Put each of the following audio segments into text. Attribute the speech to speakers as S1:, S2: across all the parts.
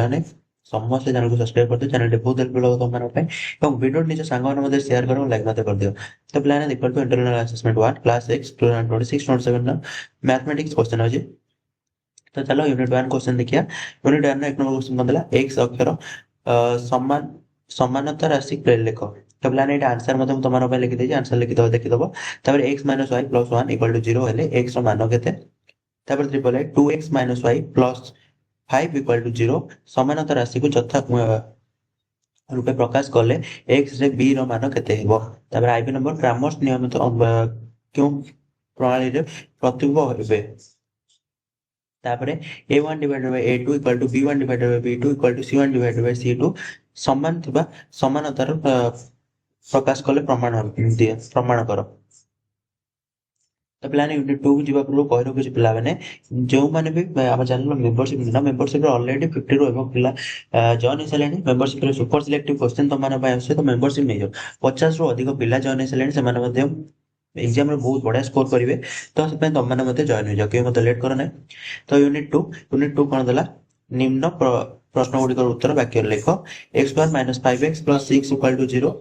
S1: मैंने समस्त चैनल को सब्सक्राइब कर दियो चैनल बहुत हेल्प लगे तुम और वीडियो निज सांग मैंने शेयर कर लाइक मत कर दियो। तो प्लान देखो internal assessment 1 class 6 26 27 mathematics question अछि। तो चलो यूनिट 1 क्वेश्चन देखिया। यूनिट 1 एक नंबर क्वेश्चन बंदला x अक्षर समान समानता राशि प्लेन लिखो। तो प्लान एटा आंसर मतलब तुम पे लिखि देछि आंसर लिखि दबो देखि दबो। तापर x - y + 1 = 0 हेले x रो मान केते। तापर ट्रिपल है 2x - y + 5 = 0 समानता राशि को यथा रूपे प्रकाश कले x रे b रो मान केते हेबो। तापर आईबी नंबर क्रामर्स नियमित क्यों प्रणाली रे प्रतिबिंब हेबे। तापर a1 / a2 = b1 / b2 = c1 / c2 समान थिबा समानतार प्रकाश कले प्रमाण करो। तो प्लान यूनिट 2 को जीवा पूर्व कहि रखि छी पिला माने जो माने भी हम चैनल मेंबरशिप ना मेंबरशिप ऑलरेडी 50 रो एबो पिला जॉइन हेसलेनी मेंबरशिप रे सुपर सिलेक्टिव क्वेश्चन तो माने पाए आसे तो मेंबरशिप नै जो 50 रो अधिक पिला जॉइन हेसलेनी से माने मध्ये एग्जाम रे बहुत बढ़िया स्कोर करिवे। तो से पे तुम माने मध्ये जॉइन हो जाओ के मते लेट करो नै। तो यूनिट 2 कोन देला निम्न प्रश्न गुडी उत्तर वाक्य लिखो x² - 5x + 6 = 0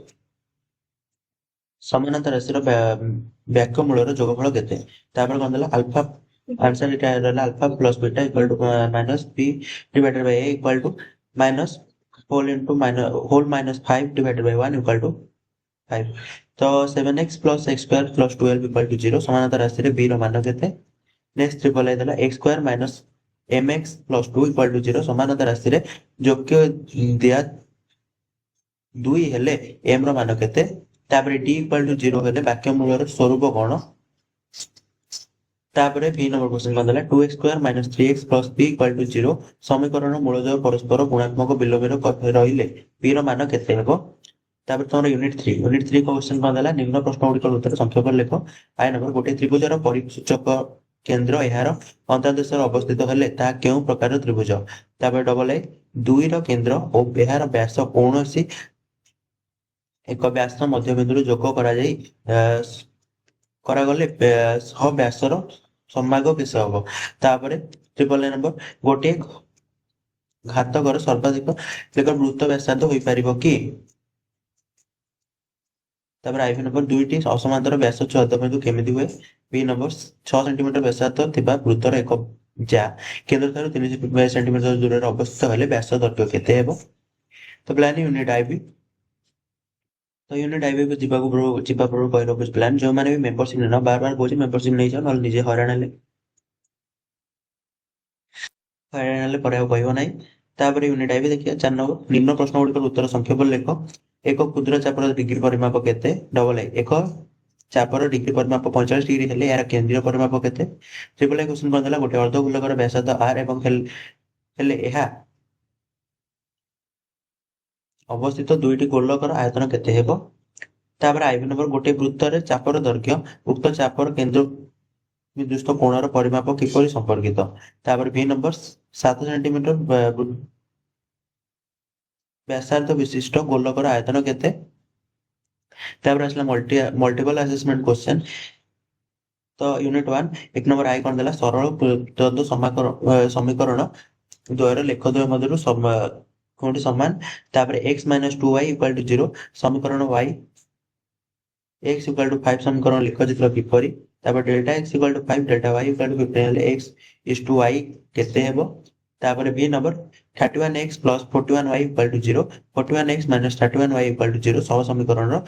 S1: समानांतर राशि व्याख्या मूलर जोगफल केते। तापर कोन देला अल्फा आंसर इटा रहला alpha plus beta equal to minus b divided by a equal to minus whole into whole minus 5 divided by 1 equal to 5। तो 7x + x square + 12 equal to 0 समानांतर राशि रे b रो मान केते। नेक्स्ट ट्रिपल है देला x² - mx + 2 इक्वल टू 0 समानांतर राशि रे जोग्य दिया 2 हेले m रो मान केते। तापर d = 0 हेले वाक्य मूलर स्वरूप कोन। तापर b नंबर क्वेश्चन बदला 2x² - 3x + b = 0 समीकरण मूलजोड़ परस्पर गुणात्मक विलोमेर रहिले b रो मान केते हेबो। तापर तोर यूनिट 3 क्वेश्चन बदला निम्न प्रश्न गुडी उत्तर संक्षेप लिखो। आई नंबर गोटे त्रिभुजर परिसूचक केंद्र एहार अंतर्देश अवस्थित हेले ता केउ प्रकार त्रिभुज। तापर डबल ए 2 रो केंद्र और एहार व्यास कोनोसी एक व्यास मध्यबिंदु जोग करा जाई करा गले सह व्यासर समाग केस हबो। तापर ट्रिपल ए नंबर गोटे घातकर सर्वाधिक एक वृत्त व्यासार्ध होई परिबो कि। तापर आईवी नंबर 2 टी असमांतर व्यास 14 बिंदु केमिति हुए। बी नंबर 6 सेंटीमीटर व्यासार्ध थिबा वृत्तर एक जा केंद्र थारु 3 सेंटीमीटर दूर रे अवस्थित हेले व्यास दैर्घ्य केते हेबो। तो प्लान यूनिट आईवी तो यूनिट आईवी को जीवा पूर्व कहि रखु प्लान जो माने भी मेंबरशिप लेना बार बार बोझ मेंबरशिप नै जाओ नल निजे हैरान हेले पर कहबो नै। तापर यूनिट आईवी देखिया 4 नंबर निम्न प्रश्न गुडी उत्तर संक्षेप लिखो। एक क्षुद्र चापर डिग्री परिमाप केते। डबल ए एक चापर डिग्री परिमाप 45 डिग्री हेले यार केंद्रीय परिमाप केते। ट्रिपल ए क्वेश्चन कोन देला गोटे अर्धगोलकर व्यासार्ध r एवं हेले एहा अवस्थित दुईटी गोलकर आयतन केते हेबो। तापर आईवी नंबर गोटे वृत्त रे चापर दैर्घ्य उक्त चापर केंद्र निर्दिष्ट कोणर परिमाप किपरि संपर्कित। तापर बी नंबर 7 सेंटीमीटर व्यासार्ध विशिष्ट गोलकर आयतन केते। तापर असला मल्टीपल असेसमेंट क्वेश्चन। तो यूनिट 1 एक नंबर आई कोन देला सरल द्वंद्व समीकरण द्वयर लेख द्वय मध्यरु कोनटी समान। तापर x - 2y = 0 समीकरण y x = 5 समीकरण लिख जितलो किपरि। तापर डेल्टा x = 5 डेल्टा y = 15 हेले x = y केते हेबो। तापर B number 31x + 41y = 0 41x - 31y = 0 सह समीकरण रो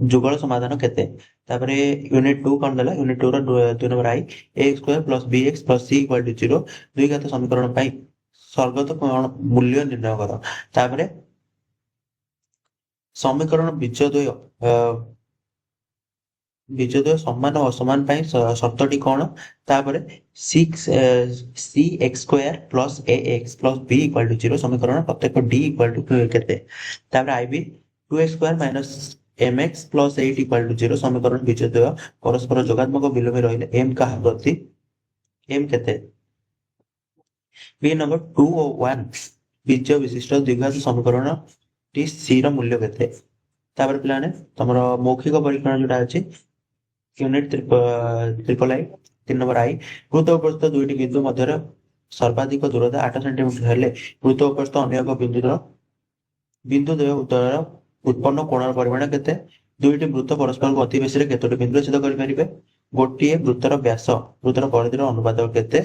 S1: जुगल समाधान केते। तापर यूनिट 2 कोन देला यूनिट 2 रो 2 नंबर आई a² + bx + c = 0 द्विघात समीकरण पई सर्वत कोण मूल्य निर्णय करो। तापर समीकरण बीजद्वय समान और असमान पई शर्तटी कोन। तापर 6 cx² + ax + b = 0 समीकरण प्रत्येक d = केते। तापर आईबी 2x² - mx + 8 = 0 समीकरण बीजद्वय परस्पर जोगात्मक विलोम रहिले m का प्रति m केते। बी नंबर 2 और 1 बीज विशिष्ट द्विघात समीकरण टी सी रो मूल्य केते। तापर प्लान तमरो मौखिक परीक्षण जोटा अछि यूनिट ट्रिपल आई 3 नंबर आई वृत्त उपस्थित दुईटी बिंदु मध्य ସର୍ବାଧିକ ଦୂରତା 8 ସେଣ୍ଟିମିଟର ହେଲେ ବୃତ୍ତ ଉପସ୍ଥ ଅନ୍ୟ ଏକ ବିନ୍ଦୁ ଦ୍ୱୟ ଉତ୍ତରର ଉତ୍ପନ୍ନ କୋଣର ପରିମାଣ କେତେ? ଦୁଇଟି ବୃତ୍ତ ପରସ୍ପରକୁ ଅତି ବେଶୀରେ କେତୋଟି ବିନ୍ଦୁରେ ଛେଦ କରିପାରିବେ? ଗୋଟିଏ ବୃତ୍ତର ବ୍ୟାସ ବୃତ୍ତର ପରିଧିର ଅନୁପାତ କେତେ?